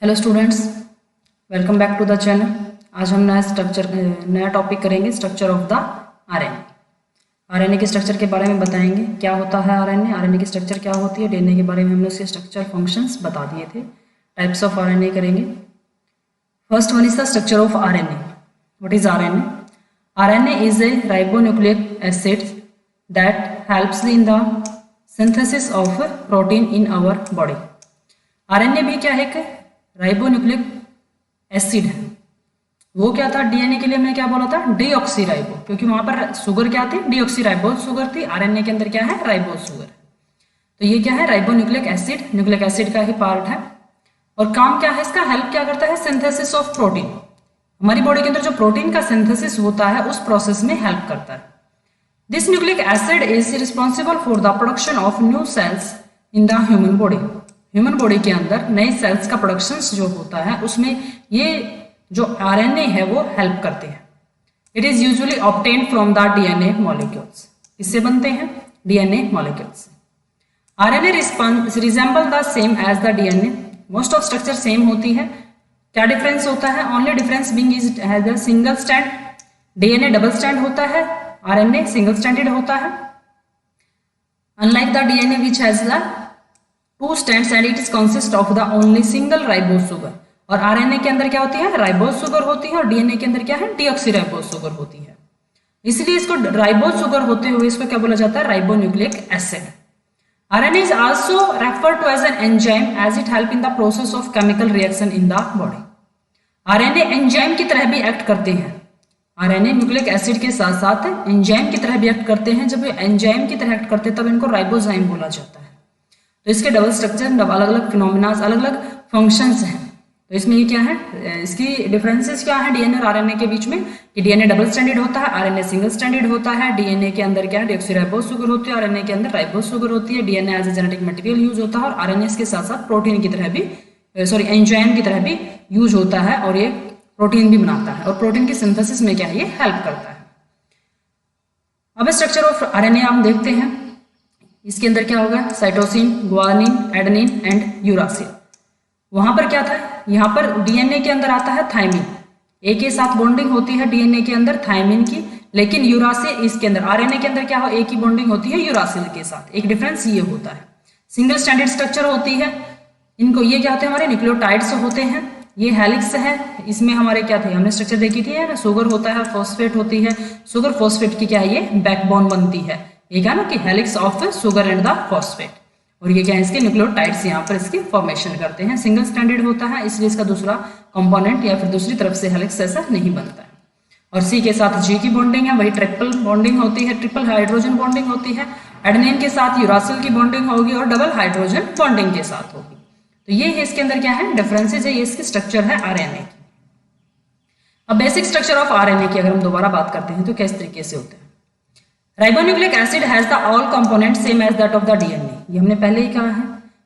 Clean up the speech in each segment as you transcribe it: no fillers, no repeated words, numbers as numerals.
Hello students, welcome back to the channel. आज हम नया टॉपिक करेंगे, structure of the RNA. RNA के स्ट्रक्चर के बारे में बताएंगे, क्या होता है आरएनए, आरएनए की स्ट्रक्चर क्या होती है। डीएनए के बारे में हमने उसके स्ट्रक्चर फंक्शंस बता दिए थे। टाइप्स ऑफ आरएनए करेंगे। First one is the structure of RNA. What is RNA? RNA is a ribonucleic acid that helps in the synthesis of protein in our body. RNA भी क्या है? एक ribonucleic acid है। वो क्या था? DNA के लिए हमने क्या बोला था? डीऑक्सीराइबो, क्योंकि वहां पर शुगर क्या थी? डीऑक्सीराइबोज शुगर थी। आरएनए के अंदर क्या है? Ribose sugar. तो ये क्या है? राइबोन्यूक्लिक एसिड, न्यूक्लिक एसिड का ही पार्ट है। और काम क्या है इसका? हेल्प क्या करता है? Synthesis of protein. हमारी बॉडी के अंदर जो प्रोटीन का सिंथेसिस होता है उस प्रोसेस में हेल्प करता है। This nucleic acid is responsible for the production of new sales in the human body. Human body के अंदर नए सेल्स का प्रोडक्शन जो होता है उसमें ये जो आरएनए है वो हेल्प करते हैं। It is usually obtained from the DNA molecules. इससे बनते हैं DNA molecules. RNA resemble the same as the DNA. Most of structure same होती है। क्या डिफरेंस होता है? Only difference being is has a single strand. DNA double strand होता है, आरएनए सिंगल स्ट्रैंडेड होता है। Unlike the DNA which has the two strands and it is consist of the only single ribose sugar. और RNA के अंदर क्या होती है? राइबोज शुगर होती है। और डीएनए के अंदर क्या है? डीऑक्सीराइबोज शुगर होती है। इसलिए इसको राइबोज शुगर होते हुए इसको क्या बोला जाता है? Ribonucleic acid. RNA is also referred to as an enzyme as it help in the process of chemical reaction in the body. RNA enzyme की तरह भी एक्ट करते हैं। आरएनए न्यूक्लिक एसिड के साथ साथ एंजाइम की तरह भी एक्ट करते हैं। जब एंजाइम की तरह एक्ट करते हैं तब इनको राइबोजाइम बोला जाता है। तो इसके डबल स्ट्रक्चर, अलग अलग फिनोमिना, अलग अलग फंक्शंस हैं। तो इसमें ये क्या है? इसकी डिफरेंसेस क्या है डीएनए और आरएनए के बीच में? कि डीएनए डबल स्ट्रैंडेड होता है, आरएनए सिंगल स्ट्रैंडेड होता है। डीएनए के अंदर क्या है? डीऑक्सीराइबोज शुगर होती है, आरएनए के अंदर राइबोज शुगर होती है। DNA as a genetic material use होता है और आरएनए के साथ साथ प्रोटीन की तरह भी, एंजाइम की तरह भी यूज होता है और ये प्रोटीन भी बनाता है। और प्रोटीन की सिंथेसिस में क्या है? ये हेल्प करता है। अब स्ट्रक्चर ऑफ आरएनए आप देखते हैं। इसके अंदर क्या होगा? Cytosine, guanine, adenine and uracil. वहां पर क्या था? यहाँ पर डीएनए के अंदर आता है थायमिन। ए के साथ बॉन्डिंग होती है डीएनए के अंदर थायमिन की, लेकिन यूरासिल इसके अंदर, आरएनए के अंदर क्या हो? ए की बॉन्डिंग होती है यूरासिल के साथ। एक डिफरेंस ये होता है। सिंगल स्टैंडर्ड स्ट्रक्चर होती है। इनको ये क्या होते हैं? हमारे न्यूक्लियोटाइड्स होते हैं। ये हेलिक्स है। इसमें हमारे क्या थे? हमने स्ट्रक्चर देखी थी ना, शुगर होता है, फॉस्फेट होती है। शुगर फॉस्फेट की क्या है? ये बैकबोन बनती है। ये क्या ना कि helix of sugar and the phosphate. और ये क्या है? इसके न्यूक्लियोटाइड्स यहाँ पर इसकी फॉर्मेशन करते हैं। सिंगल स्टैंडर्ड होता है, इसलिए इसका दूसरा कंपोनेंट या फिर दूसरी तरफ से हेलिक्स ऐसा नहीं बनता है। और सी के साथ जी की बॉन्डिंग है, वही ट्रिपल बॉन्डिंग होती है, ट्रिपल हाइड्रोजन बॉन्डिंग होती है। एडेनिन के साथ यूरासिल की बॉन्डिंग होगी और डबल हाइड्रोजन बॉन्डिंग के साथ होगी। तो ये है इसके अंदर क्या है? डिफरेंसेज है। ये इसकी स्ट्रक्चर है आरएनए की। अब बेसिक स्ट्रक्चर ऑफ आरएनए की अगर हम दोबारा बात करते हैं तो किस तरीके से होते हैं? Ribonucleic acid has the all component same as that of the DNA. ये हमने पहले ही कहा है।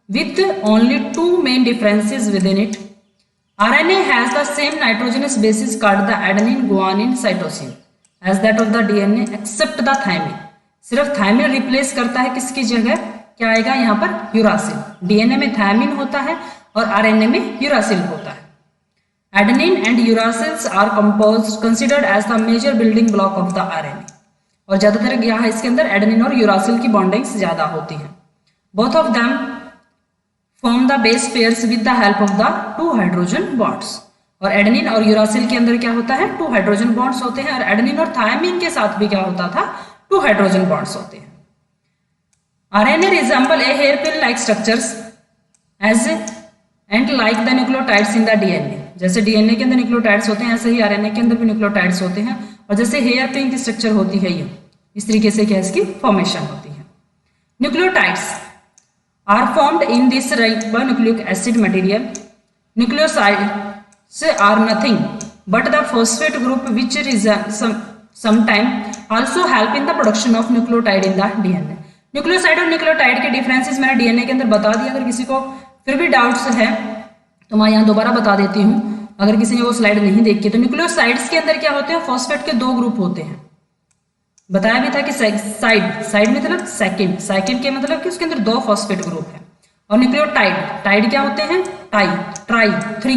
With only two main differences within it. RNA has the same nitrogenous bases called the adenine, guanine, cytosine as that of the DNA except the thymine. सिर्फ thymine replace करता है। किसकी जगह क्या आएगा यहाँ पर? यूरासिल। डीएनए में थायमिन होता है और आरएनए में यूरासिल होता है। Adenine and uracils are considered as the major building block of the RNA. और ज्यादातर यहाँ इसके अंदर एडेनिन और यूरासिल की बॉन्डिंग्स ज्यादा होती है। Both of them form the base pairs with the help of the two hydrogen bonds. और एडेनिन और यूरासिल के अंदर क्या होता है? टू हाइड्रोजन बॉन्ड्स होते हैं। और एडेनिन और थायमिन के साथ भी क्या होता था? टू हाइड्रोजन बॉन्ड्स होते हैं। RNA resemble a hairpin like structures as and like the nucleotides in the DNA. जैसे डीएनए के अंदर न्यूक्लियोटाइड्स होते हैं, ऐसे ही आरएनए के अंदर भी न्यूक्लियोटाइड्स होते हैं। और जैसे हेयर पिन की स्ट्रक्चर होती है, ये इस तरीके से क्या इसकी फॉर्मेशन होती है। Nucleotides are formed in this ribonucleic acid material. Nucleosides are nothing but the phosphate group which sometime also help in the production of nucleotide in the DNA. Nucleoside और न्यूक्लियोटाइड के डिफरेंसेस मैंने DNA के अंदर बता दिया। अगर किसी को फिर भी डाउट्स है तो मैं यहाँ दोबारा बता देती हूँ, अगर किसी ने वो स्लाइड नहीं देखी। तो न्यूक्लियोसाइड्स के अंदर क्या होते हैं? फॉस्फेट के दो ग्रुप होते हैं। बताया भी था कि साइड मतलब सेकंड के मतलब कि उसके अंदर दो फॉस्फेट ग्रुप है। और न्यूक्लियोटाइड, टाइड क्या होते हैं, टाई, ट्राई, थ्री,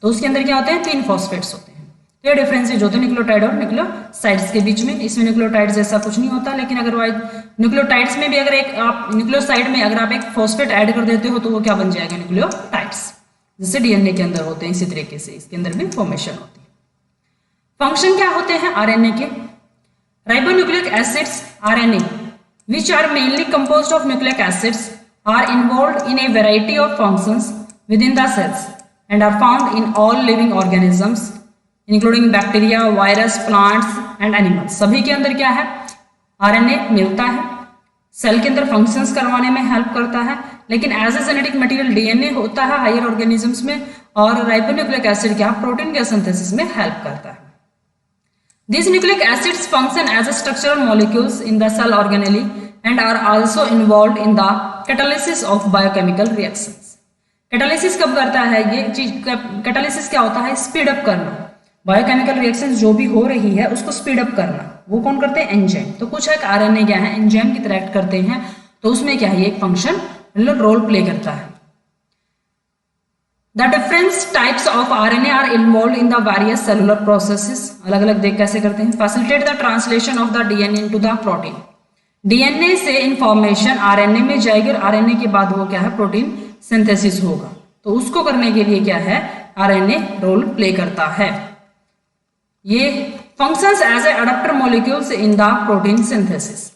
तो उसके अंदर क्या होते हैं, 3 फॉस्फेट्स होते हैं। तो ये डिफरेंसेज होते हैं न्यूक्लियोटाइड और न्यूक्लियोसाइड्स के बीच में। इसमें न्यूक्लियोटाइड जैसा कुछ नहीं होता, लेकिन अगर न्यूक्लियोटाइड्स में भी अगर एक आप न्यूक्लियोसाइड में अगर आप एक फॉस्फेट ऐड कर देते हो तो वो क्या बन जाएगा, न्यूक्लियोटाइड्स, जैसे डीएनए के अंदर होते हैं इसी तरीके से इसके अंदर भी फॉर्मेशन होती है। फंक्शन क्या होते हैं आरएनए के, ribonucleic acids RNA which are mainly composed of nucleic acids are involved in a variety of functions within the cells and are found in all living organisms including bacteria, virus, plants and animals। सभी के अंदर क्या है, RNA मिलता है, cell के अंदर functions करवाने में हेल्प करता है, लेकिन as a genetic material DNA होता है हायर ऑर्गेनिजम्स में, और राइबोन्यूक्लिक एसिड क्या प्रोटीन के सिंथेसिस में हेल्प करता है। These nucleic acids function as a structural molecules in the cell organelle and are also involved in the catalysis of biochemical reactions। Catalysis कब करता है ये चीज, कैटालिसिस क्या होता है, स्पीड अप करना, बायोकेमिकल रिएक्शंस जो भी हो रही है उसको स्पीड अप करना, वो कौन करते हैं, एंजाइम। तो कुछ एक आरएनए क्या है, एंजाइम की तरह एक्ट करते हैं, तो उसमें क्या है, एक फंक्शन रोल प्ले करता है। The different types of RNA are involved in the various cellular processes। अलग अलग देख कैसे करते हैं, facilitate the translation of the DNA into the protein। DNA से इंफॉर्मेशन RNA में जाएगी और RNA के बाद वो क्या है, प्रोटीन सिंथेसिस होगा, तो उसको करने के लिए क्या है, RNA रोल प्ले करता है। ये functions as a adapter molecules in the protein synthesis।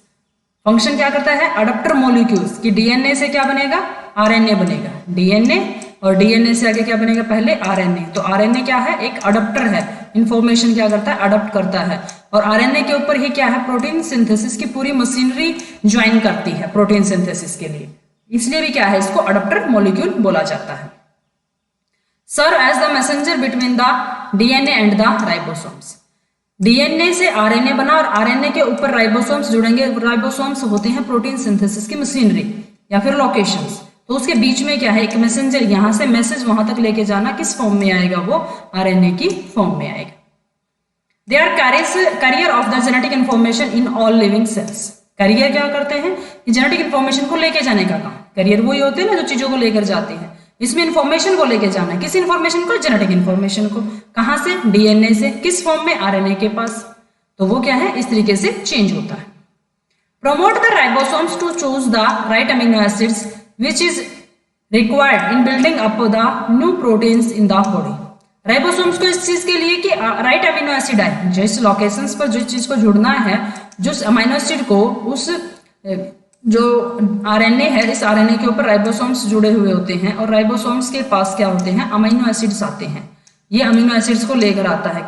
Function क्या करता है, अडप्टर मोलिक्यूल्स की डीएनए से क्या बनेगा, आरएनए बनेगा, डीएनए और डीएनए से आगे क्या बनेगा, पहले आरएनए। तो आरएनए क्या है, एक अडप्टर है, इंफॉर्मेशन क्या करता है, अडप्ट करता है, और आरएनए के ऊपर ही क्या है, प्रोटीन सिंथेसिस की पूरी मशीनरी ज्वाइन करती है प्रोटीन सिंथेसिस के लिए, इसलिए भी क्या है, इसको अडप्टर मोलिक्यूल बोला जाता है। Serve as the messenger between the DNA and the ribosomes. DNA से आरएनए बना और आरएनए के ऊपर राइबोसोम्स जुड़ेंगे। राइबोसोम्स होते हैं प्रोटीन सिंथेसिस की मशीनरी या फिर लोकेशंस, तो उसके बीच में क्या है, एक मैसेंजर, यहां से मैसेज वहां तक लेके जाना, किस फॉर्म में आएगा, वो आरएनए की फॉर्म में आएगा। They are carrier of the genetic information in all living cells. Carrier क्या करते हैं, जेनेटिक इंफॉर्मेशन को लेके जाने का काम, कैरियर वही होते हैं ना जो चीजों को लेकर जाते हैं, इसमें इंफॉर्मेशन को लेके जाना है, किस इंफॉर्मेशन को, जेनेटिक इंफॉर्मेशन को, कहां से, डीएनए से, किस फॉर्म में, आरएनए के पास, तो वो क्या है, इस तरीके से चेंज होता है। Promote the ribosomes to choose the right amino acids which is required in building up the new proteins in the body। Ribosomes को इस चीज के लिए कि राइट अमीनो एसिड आए, जिस लोकेशंस पर जिस चीज को जुड़ना है, जिस अमीनो एसिड को, उस जो आरएनए है, इस आरएनए के ऊपर राइबोसोम्स जुड़े हुए होते हैं, और राइबोसोम्स के पास क्या होते हैं, अमीनो एसिड्स आते हैं, ये अमीनो एसिड्स को लेकर आता है,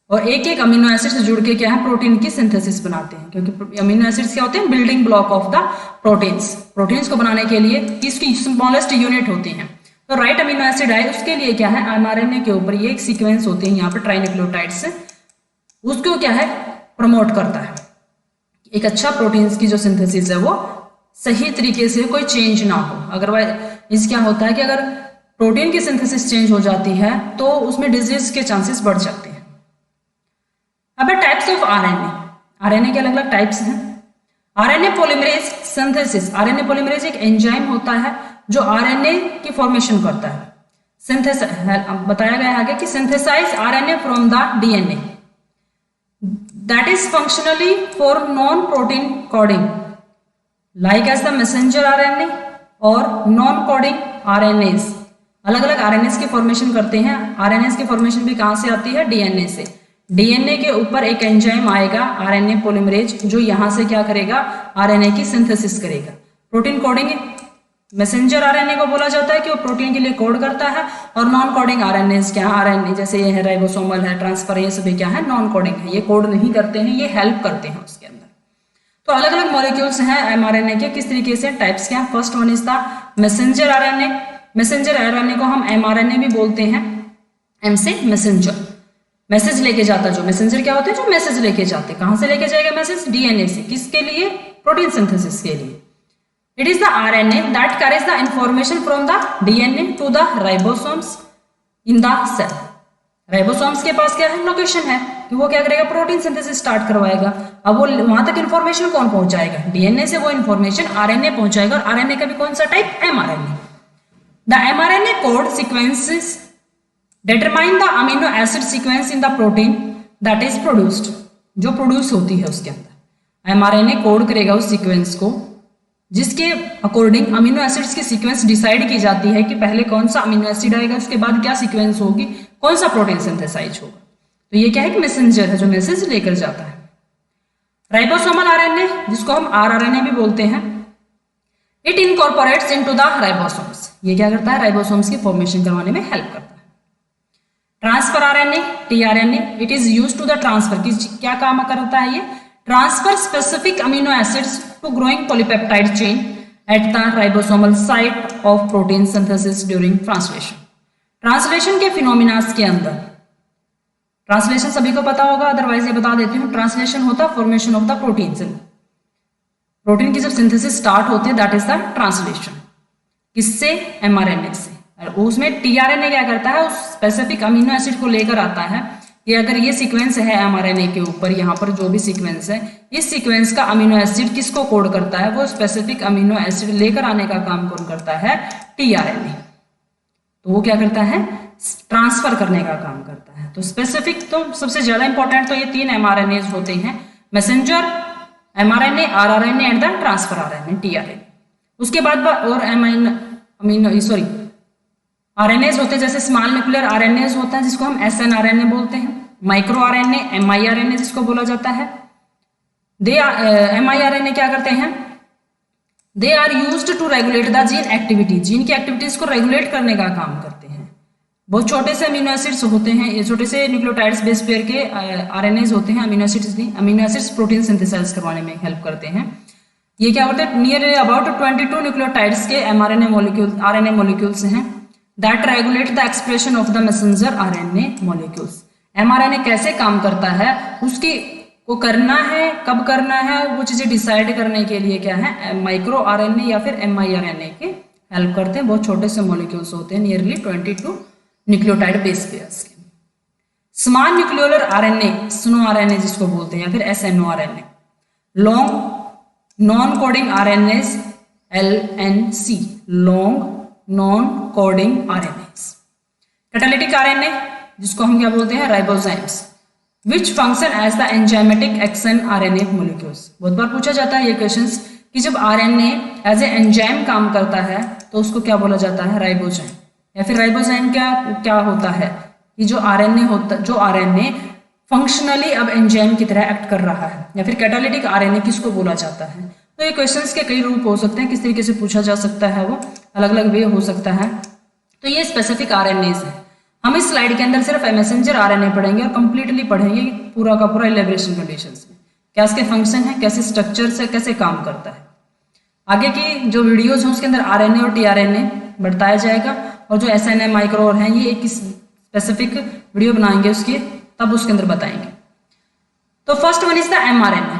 और एक एक अमीनो एसिड से जुड़ के क्या है, प्रोटीन की सिंथेसिस बनाते हैं, क्योंकि अमीनो एसिड्स क्या होते हैं, building block of the proteins. Proteins को बनाने के लिए इसकी स्मॉलेस्ट यूनिट होती हैं, तो राइट अमीनो एसिड आए उसके लिए क्या है, एमआरएनए के ऊपर ये एक सीक्वेंस होते हैं यहाँ पर ट्राइन्यूक्लियोटाइड्स, उसको क्या है, प्रमोट करता है, एक अच्छा प्रोटीन्स की जो सिंथेसिस है वो सही तरीके से, कोई चेंज ना हो। अदरवाइज इस क्या होता है कि अगर प्रोटीन की सिंथेसिस चेंज हो जाती है तो उसमें डिजीज के चांसेस बढ़ जाते हैं। अब टाइप्स ऑफ आरएनए, आरएनए के अलग अलग टाइप्स हैं। RNA polymerase synthesis, RNA polymerase एक एंजाइम होता है जो आरएनए की फॉर्मेशन करता है। बताया गया आगे कि synthesize RNA from the DNA that is functionally for non-protein coding like as the messenger RNA और non-coding RNAs। अलग अलग RNAs की फॉर्मेशन करते हैं। RNAs की फॉर्मेशन भी कहां से आती है, डीएनए से। डीएनए के ऊपर एक एंजाइम आएगा आरएनए पॉलीमरेज, जो यहां से क्या करेगा, आरएनए की सिंथेसिस करेगा। प्रोटीन कोडिंग मैसेंजर आरएनए को बोला जाता है कि वो प्रोटीन के लिए कोड करता है, और नॉन कोडिंग आरएनए क्या है, आरएनए जैसे ये है राइबोसोमल है, ट्रांसफर, ये सभी क्या है, नॉन कोडिंग है, ये कोड नहीं करते हैं, ये हेल्प करते हैं उसके अंदर। तो अलग अलग मॉलिक्यूल्स हैं एमआरएनए के, किस तरीके से, टाइप्स क्या। First one is the messenger RNA. Messenger RNA को हम एमआरएनए भी बोलते हैं, एम से मैसेंजर, मैसेज लेके जाता। जो मैसेंजर क्या होते हैं, जो मैसेज लेके जाते, कहां से लेके जाएगा मैसेज, डीएनए से, किसके लिए, प्रोटीन सिंथेसिस के लिए। It is the RNA that carries the information from the DNA to the ribosomes in the cell। Ribosomes के पास क्या है, लोकेशन है, कि वो क्या करेगा, प्रोटीन सिंथेसिस स्टार्ट करवाएगा। अब वो वहां तक इन्फॉर्मेशन कौन पहुंचाएगा, डीएनए से वो इन्फॉर्मेशन आरएनए पहुंचाएगा, और आरएनए का भी कौन सा type, mRNA. The mRNA code sequences determine the amino acid sequence in the protein that is produced, जो प्रोड्यूस होती है उसके अंदर। एमआरएनए कोड करेगा उस सीक्वेंस को जिसके अकॉर्डिंग अमीनो एसिड्स की सीक्वेंस डिसाइड की जाती है कि पहले कौन सा अमीनो एसिड आएगा, उसके बाद क्या सीक्वेंस होगी, कौन सा प्रोटीन सिंथेसाइज होगा। तो ये क्या है कि मैसेंजर है जो मैसेज लेकर जाता है। राइबोसोमल आरएनए, जिसको हम आरआरएनए भी बोलते हैं, it incorporates into the ribosomes. ये क्या करता है, राइबोसोम्स की फॉर्मेशन करवाने में हेल्प करता है। Transfer RNA, tRNA, it is used to the transfer, क्या काम करता है ये, transfer specific amino acids to growing polypeptide chain at the ribosomal site of protein synthesis during translation. Translation के फिनोमिनास के अंदर, ट्रांसलेशन सभी को पता होगा, अदरवाइज ये बता देती हूँ, ट्रांसलेशन होता है formation of the protein. Protein की जब सिंथेसिस स्टार्ट होती है दैट इज द ट्रांसलेशन, किससे, एमआरएनए से। और उसमें टीआरएनए क्या करता है, उस स्पेसिफिक अमीनो एसिड को लेकर आता है कि अगर ये सीक्वेंस है एमआरएनए के ऊपर, यहाँ पर जो भी सीक्वेंस है, इस सीक्वेंस का अमीनो एसिड किसको कोड करता है, वो स्पेसिफिक अमीनो एसिड लेकर आने का काम कौन करता है, टीआरएनए। तो वो क्या करता है, ट्रांसफर करने का काम करता है। तो स्पेसिफिक तो सबसे ज्यादा इंपॉर्टेंट तो ये 3 एमआरएनए होते हैं, messenger, mRNA, rRNA and the transfer RNA, tRNA. उसके बाद और आरएनएज होते हैं, जैसे स्मॉल न्यूक्लियर आरएनएज होता है जिसको हम एसएनआरएनए बोलते हैं, माइक्रो आरएनए, एमआईआरएनए जिसको बोला जाता है। एमआईआरएनए क्या करते हैं, they are used to regulate the gene activity, gene की एक्टिविटीज को रेगुलेट करने का काम करते हैं। बहुत छोटे से अमीनो एसिड्स होते हैं, ये छोटे से न्यूक्लियोटाइड्स बेस पेयर के आरएनएज होते हैं, अमीनो एसिड्स नहीं, अमीनो एसिड्स प्रोटीन सिंथेसाइज करवाने में हेल्प करते हैं। ये क्या होता है, नियर अबाउट 22 न्यूक्लियोटाइड्स के एमआरएनए मॉलिक्यूल, आरएनए मॉलिक्यूल्स हैं that regulate the expression of the messenger RNA molecules। mRNA कैसे काम करता है, उसकी को करना है, कब करना है, वो चीजें डिसाइड करने के लिए क्या है, माइक्रो आरएनए या फिर एमआईआरएनए के हेल्प करते हैं। बहुत छोटे से मॉलिक्यूल्स होते हैं, नियरली 22 न्यूक्लियोटाइड बेस पेयर्स के। Small nucleolar RNA, sno RNA जिसको बोलते हैं, या फिर SNO RNA. Long non coding RNAs, LNC, long non coding RNAs. Catalytic RNA, जिसको हम क्या बोलते हैं, ribozymes, which function as the enzymatic action RNA molecules. बहुत बार पूछा जाता है ये क्वेश्चंस कि जब आरएनए एज ए एंजाइम काम करता है तो उसको क्या बोला जाता है, राइबोजाइम। या फिर राइबोजाइम क्या होता है कि जो आरएनए फंक्शनली अब एंजाइम की तरह एक्ट कर रहा है। या फिर कैटालिटिक आरएनए किसको बोला जाता है। तो ये क्वेश्चंस के कई रूप हो सकते हैं, किस तरीके से पूछा जा सकता है, वो अलग अलग वे हो सकता है। तो ये स्पेसिफिक आरएनएज है। हम इस स्लाइड के अंदर सिर्फ मैसेंजर आरएनए पढ़ेंगे और कंप्लीटली पढ़ेंगे पूरा का पूरा इलेबरेशन कंडीशंस में, क्या इसके फंक्शन है, कैसे स्ट्रक्चर से कैसे काम करता है। आगे की जो वीडियोज हैं उसके अंदर आरएनए और टीआरएनए बताया जाएगा, और जो एसएनए माइक्रो और हैं ये एक स्पेसिफिक वीडियो बनाएंगे उसकी, तब उसके अंदर बताएंगे। तो first one is the mRNA.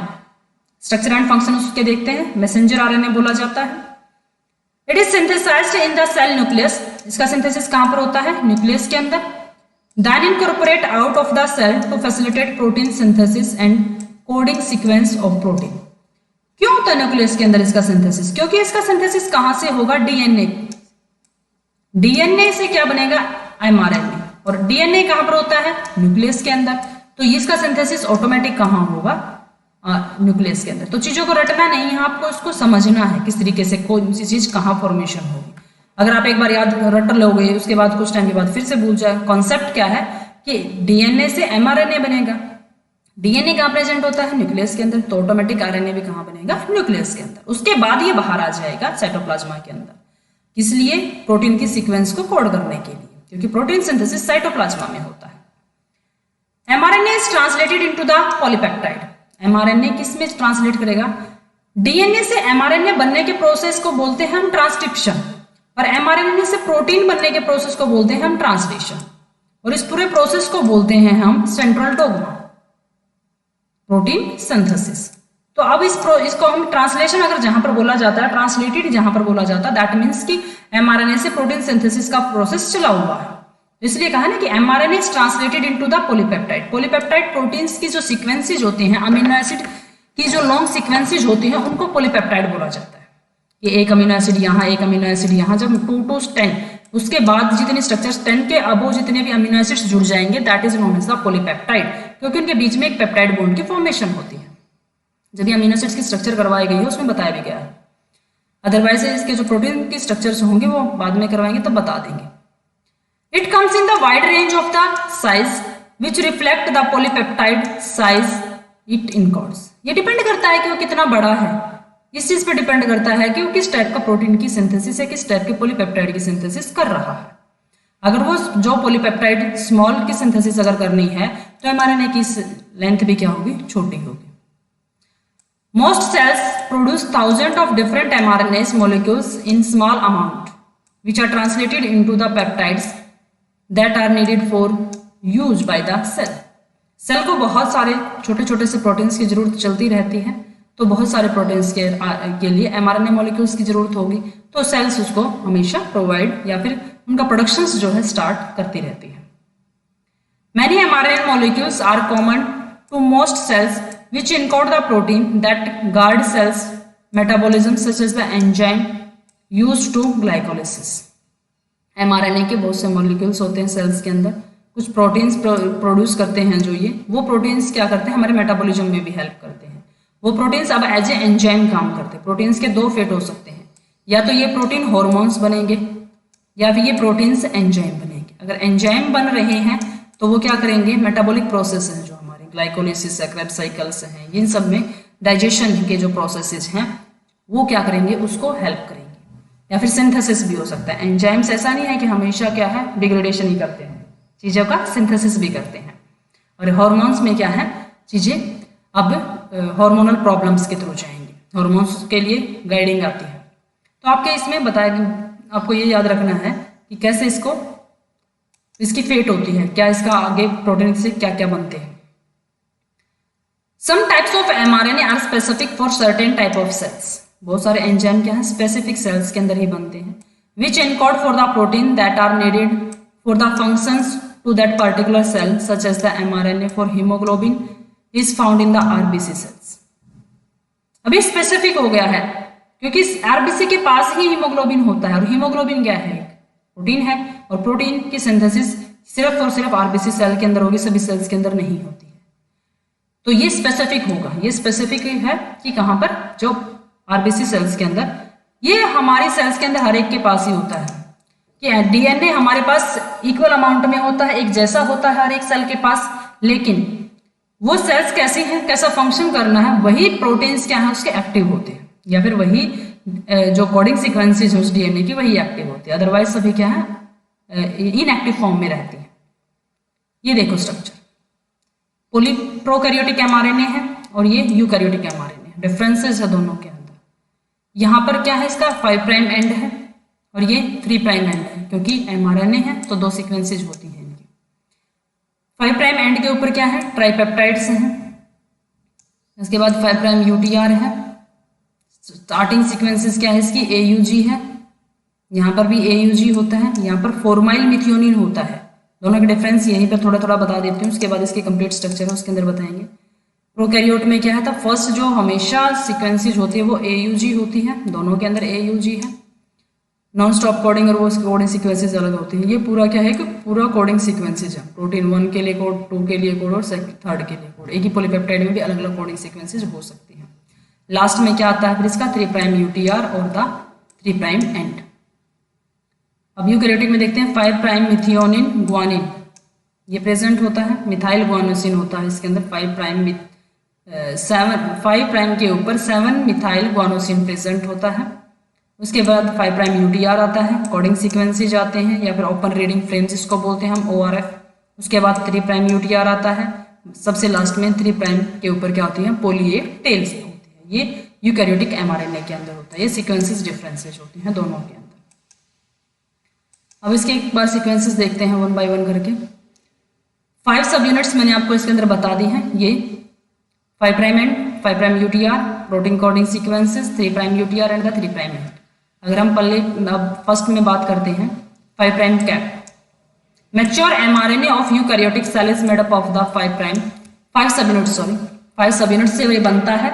Structure and function उसके देखते हैं। मैसेंजर आरएनए बोला जाता है। It is synthesized in the cell nucleus. इसका सिंथेसिस कहां पर होता है, न्यूक्लियस के अंदर। Then incorporate out of the cell to facilitate protein synthesis and coding sequence of protein. क्यों होता है न्यूक्लियस के अंदर इसका सिंथेसिस, क्योंकि इसका सिंथेसिस कहां से होगा, डीएनए। डीएनए से क्या बनेगा, एमआरएनए। और डीएनए कहां पर होता है, न्यूक्लियस के अंदर। तो इसका सिंथेसिस ऑटोमेटिक कहां होगा, न्यूक्लियस के अंदर। तो चीजों को रटना नहीं है, आपको इसको समझना है किस तरीके से कौन सी चीज कहां फॉर्मेशन होगी। अगर आप एक बार याद रट लोगे, उसके बाद कुछ टाइम के बाद फिर से भूल जाए। कॉन्सेप्ट क्या है कि डीएनए से एमआरएनए बनेगा। डीएनए कहां प्रेजेंट होता है, न्यूक्लियस के अंदर। तो ऑटोमेटिक आरएनए भी कहां बनेगा, न्यूक्लियस के अंदर। उसके बाद ये बाहर आ जाएगा साइटोप्लाज्मा के अंदर। किस लिए, प्रोटीन की सीक्वेंस को कोड करने के लिए, क्योंकि प्रोटीन सिंथेसिस साइटोप्लाज्मा में होता है। MRNA is translated into the polypeptide. MRNA किस में ट्रांसलेट करेगा, डीएनए से एमआरएनए बनने के प्रोसेस को बोलते हैं हम ट्रांसक्रिप्शन, और एमआरएनए से प्रोटीन बनने के प्रोसेस को बोलते हैं हम ट्रांसलेशन। और इस पूरे प्रोसेस को बोलते हैं हम सेंट्रल डोग्मा, प्रोटीन सिंथेसिस। तो अब इसको हम ट्रांसलेशन अगर जहां पर बोला जाता है, ट्रांसलेटेड जहां पर बोला जाता है, दैट मीन्स कि एमआरएनए से प्रोटीन सिंथेसिस का प्रोसेस चला हुआ है। इसलिए कहा ना कि mRNA is translated into the polypeptide. Polypeptide proteins की जो सीक्वेंसेज होती हैं, अमीनो एसिड की जो लॉन्ग सीक्वेंसेज होती हैं, उनको पॉलीपेप्टाइड बोला जाता है। ये एक अमीनो एसिड यहाँ, एक अमीनो एसिड यहाँ, जब 2 to 10 उसके बाद जितने स्ट्रक्चर्स 10 के अबो जितने भी अमीनो एसिड्स जुड़ जाएंगे, that is known as the polypeptide, क्योंकि उनके बीच में एक पेप्टाइड बॉन्ड की फॉर्मेशन होती है। जब ये अमीनो एसिड्स की स्ट्रक्चर करवाई गई है उसमें बताया भी गया है, अदरवाइज इसके जो प्रोटीन की स्ट्रक्चर्स होंगे वो बाद में करवाएंगे तब बता देंगे। It comes in the wide range of the size which reflect the polypeptide size it encodes. ये डिपेंड करता है कि वो कितना बड़ा है, इस चीज पे डिपेंड करता है कि वो किस टाइप का प्रोटीन की सिंथेसिस है, किस टाइप के पॉलीपेप्टाइड की सिंथेसिस कर रहा है। अगर वो जो पॉलीपेप्टाइड स्मॉल की सिंथेसिस अगर करनी है तो mRNA की लेंथ भी क्या होगी, छोटी होगी। Most sales produce thousand of different mRNA molecules in small amount which are translated into the peptides that are needed for use by the cell। Cell को बहुत सारे छोटे छोटे से प्रोटीन्स की जरूरत चलती रहती है, तो बहुत सारे प्रोटीन्स के लिए mRNA मॉलिक्यूल्स की जरूरत होगी, तो सेल्स उसको हमेशा प्रोवाइड या फिर उनका प्रोडक्शन जो है स्टार्ट करती रहती है। Many mRNA molecules are common to most cells which encode the protein that guard cells metabolism such as the enzyme used to glycolysis. mRNA के बहुत से मॉलिक्यूल्स होते हैं सेल्स के अंदर, कुछ प्रोटीन्स प्रोड्यूस करते हैं, जो ये वो प्रोटीन्स क्या करते हैं, हमारे मेटाबॉलिज्म में भी हेल्प करते हैं। वो प्रोटीन्स अब एज ए एंजाइम काम करते हैं। प्रोटीन्स के दो फेट हो सकते हैं, या तो ये प्रोटीन हॉर्मोन्स बनेंगे या फिर ये प्रोटीन्स एंजाइम बनेंगे। अगर एंजाइम बन रहे हैं तो वो क्या करेंगे, मेटाबॉलिक प्रोसेस है जो हमारे ग्लाइकोलिसिस है, क्रेब्स साइकिल्स हैं, इन सब में डाइजेशन के जो प्रोसेसेस हैं वो क्या करेंगे, उसको हेल्प करेंगे। या फिर सिंथेसिस भी हो सकता है। एंजाइम्स ऐसा नहीं है कि हमेशा क्या है डिग्रेडेशन ही करते हैं, चीजों का सिंथेसिस भी करते हैं। और हार्मोन्स में क्या है, चीजें अब हार्मोनल प्रॉब्लम्स के थ्रू जाएंगे, हार्मोन्स के लिए गाइडिंग आती है। तो आपके इसमें बताया, आपको ये याद रखना है कि कैसे इसको इसकी फेट होती है, क्या इसका आगे प्रोटीन से क्या क्या बनते हैं। Some types of mRNA are specific for certain type of cells. बहुत सारे एंजाइम क्या है स्पेसिफिक सेल्स के अंदर ही बनते हैं, which encode for the protein that are needed for the functions to that particular cell, such as the mRNA for haemoglobin is found in the RBC cells. अभी स्पेसिफिक हो गया है क्योंकि आरबीसी के पास ही हीमोग्लोबिन होता है, और हीमोग्लोबिन क्या है, प्रोटीन है, और प्रोटीन की सिंथेसिस सिर्फ और सिर्फ आरबीसी सेल के अंदर होगी, सभी सेल्स के अंदर नहीं होती है। तो ये स्पेसिफिक होगा, ये स्पेसिफिक है कि कहां पर, जो आरबीसी सेल्स के अंदर। ये हमारी सेल्स के अंदर हर एक के पास ही होता है कि डीएनए हमारे पास इक्वल अमाउंट में होता है, एक जैसा होता है हर एक सेल के पास, लेकिन वो सेल्स कैसी हैं, कैसा फंक्शन करना है, वही प्रोटीन्स क्या है उसके एक्टिव होते हैं, या फिर वही जो कोडिंग सीक्वेंसेज है उस डीएनए की वही एक्टिव होती है, अदरवाइज सभी क्या है इनएक्टिव फॉर्म में रहती है। ये देखो स्ट्रक्चर, प्रोकैरियोटिक एमआरएनए है और ये यूकैरियोटिक एमआरएनए है, डिफरेंसेस है दोनों के अंदर। यहाँ पर क्या है, इसका 5 प्राइम एंड है और ये 3 प्राइम एंड है, क्योंकि एमआरएनए है तो 2 सीक्वेंसेज होती हैं इनकी। 5 प्राइम एंड के ऊपर क्या है, ट्राइपेप्टाइड्स हैं, इसके बाद 5 प्राइम यूटीआर है, स्टार्टिंग सीक्वेंसेस क्या है इसकी, एयूजी है, यहाँ पर भी एयूजी होता है, यहाँ पर फॉर्माइल मिथियोनिन होता है। दोनों के डिफरेंस यहीं पर थोड़ा थोड़ा बता देती हूँ, उसके बाद इसके कंप्लीट स्ट्रक्चर है उसके अंदर बताएंगे। प्रोकैरियोट में क्या है था, फर्स्ट जो हमेशा सीक्वेंसेज होती है वो एयूजी होती है, दोनों के अंदर एयूजी है, नॉन स्टॉप कोडिंग और वो कोडिंग सीक्वेंसेज अलग होती है। ये पूरा क्या है कि पूरा कोडिंग सीक्वेंसेज है, प्रोटीन 1 के लिए कोड, 2 के लिए कोड और 3rd के लिए कोड। एक ही पॉलीपेप्टाइड में भी अलग अलग कोडिंग सीक्वेंसेज हो सकती है। लास्ट में क्या आता है फिर इसका 3 प्राइम यूटीआर और द 3 प्राइम एंड। अब यूकैरियोटिक में देखते हैं 5 प्राइम मिथियोनिन ग्वानिन, ये प्रेजेंट होता है, मिथाइल ग्वानोसिन होता है इसके अंदर, 5 प्राइम के ऊपर 7 मिथाइल ग्वानोसिन प्रेजेंट होता है। उसके बाद 5 प्राइम यूटीआर आता है, कोडिंग सीक्वेंसेज आते हैं या फिर ओपन रीडिंग फ्रेम्स इसको बोलते हैं हम, ORF। उसके बाद 3 प्राइम यूटीआर आता है, सबसे लास्ट में 3 प्राइम के ऊपर क्या होती है, पोली ए टेल्स होती है। ये यूकैरियोटिक एमआरएनए के अंदर होता है, ये सीक्वेंसेस डिफरेंसेज होती हैं दोनों के अंदर। अब इसके एक बार सीक्वेंसेस देखते हैं 1 बाय 1 करके। 5 सब यूनिट्स मैंने आपको इसके अंदर बता दी हैं, ये 5 prime and, 5 prime UTR, protein coding sequences, 3 prime UTR and the 3 prime and. अगर हम पहले अब फर्स्ट में बात करते हैं 5 prime cap, mature mRNA of eukaryotic cell is made up of the 5 सब यूनिट से ये बनता है।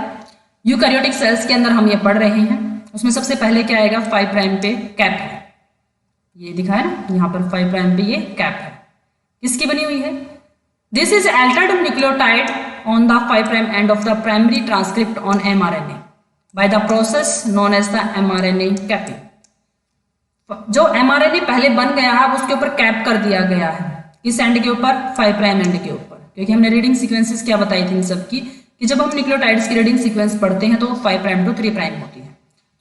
यूकैरियोटिक सेल्स के अंदर हम ये पढ़ रहे हैं। उसमें सबसे पहले क्या आएगा, 5 प्राइम पे कैप है, ये दिखा है ना, यहाँ पर 5 प्राइम पे ये कैप है, किसकी बनी हुई है? This is altered nucleotide on the 5 prime end of the primary transcript on mRNA by the process known as the mRNA capping. जो mRNA पहले बन गया है उसके ऊपर कैप कर दिया गया है, इस एंड के ऊपर, 5 प्राइम एंड के ऊपर, क्योंकि हमने रीडिंग सीक्वेंसेस क्या बताई थी इन सब की, कि जब हम न्यूक्लियोटाइड्स की रीडिंग सीक्वेंस पढ़ते हैं तो 5 प्राइम टू 3 प्राइम होती है,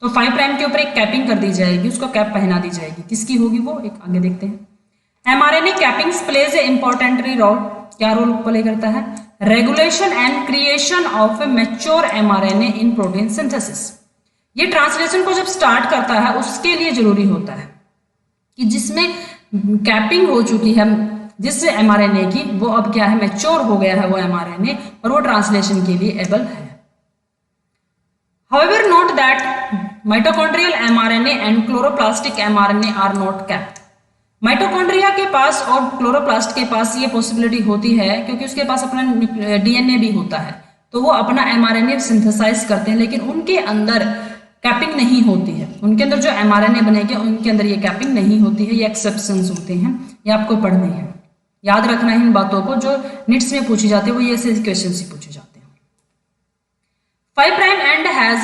तो 5 प्राइम के ऊपर एक कैपिंग कर दी जाएगी, उसको कैप पहना दी जाएगी, किसकी होगी वो एक आगे देखते हैं। mRNA cappings plays a important role, क्या रोल प्ले करता है? Regulation and creation of a mature mRNA in protein synthesis. ये ट्रांसलेशन को जब स्टार्ट करता है उसके लिए जरूरी होता है कि जिसमें कैपिंग हो चुकी है जिस mRNA की, वो अब क्या है, मैच्योर हो गया है वो mRNA, और वो ट्रांसलेशन के लिए एबल है। However, note that mitochondrial mRNA and chloroplastic mRNA are not capped. Mitochondria के पास और क्लोरोप्लास्ट के पास ये पॉसिबिलिटी होती है, क्योंकि उसके पास अपना डीएनए भी होता है, तो वो अपना mRNA सिंथेसाइज करते हैं, लेकिन उनके अंदर कैपिंग नहीं होती है। उनके अंदर जो mRNA बनेंगे उनके अंदर ये कैपिंग नहीं होती है, ये एक्सेप्शंस होते हैं, ये आपको पढ़ने हैं, याद रखना है इन बातों को, जो निट्स में पूछी जाती है वो ये ऐसे क्वेश्चन ही पूछे जाते हैं। 5 प्राइम एंड हैज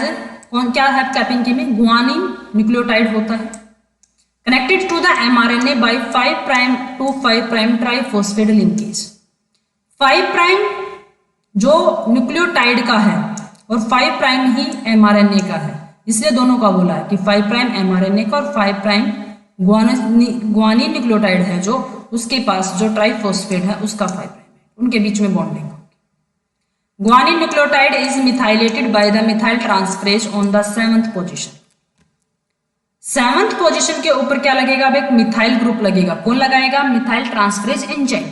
क्या है कैपिंग के में, गुआनिन न्यूक्लियोटाइड होता है, connected to the mRNA by 5 prime to 5 prime triphosphate linkage. 5 prime जो न्यूक्लियोटाइड का है और 5 प्राइम ही mRNA का है, इसलिए दोनों का बोला है कि 5 प्राइम mRNA का और 5 प्राइम गुआनिन न्यूक्लियोटाइड है जो उसके पास जो ट्राइफॉस्फेट है उसका 5 प्राइम है, उनके बीच में बॉन्डिंग होगी। Guanine nucleotide is methylated by the methyl transferase on the 7th position. 7th position के ऊपर क्या लगेगा, अब एक मिथाइल ग्रुप लगेगा, कौन लगाएगा, मिथाइल ट्रांसफरेज एंजाइम।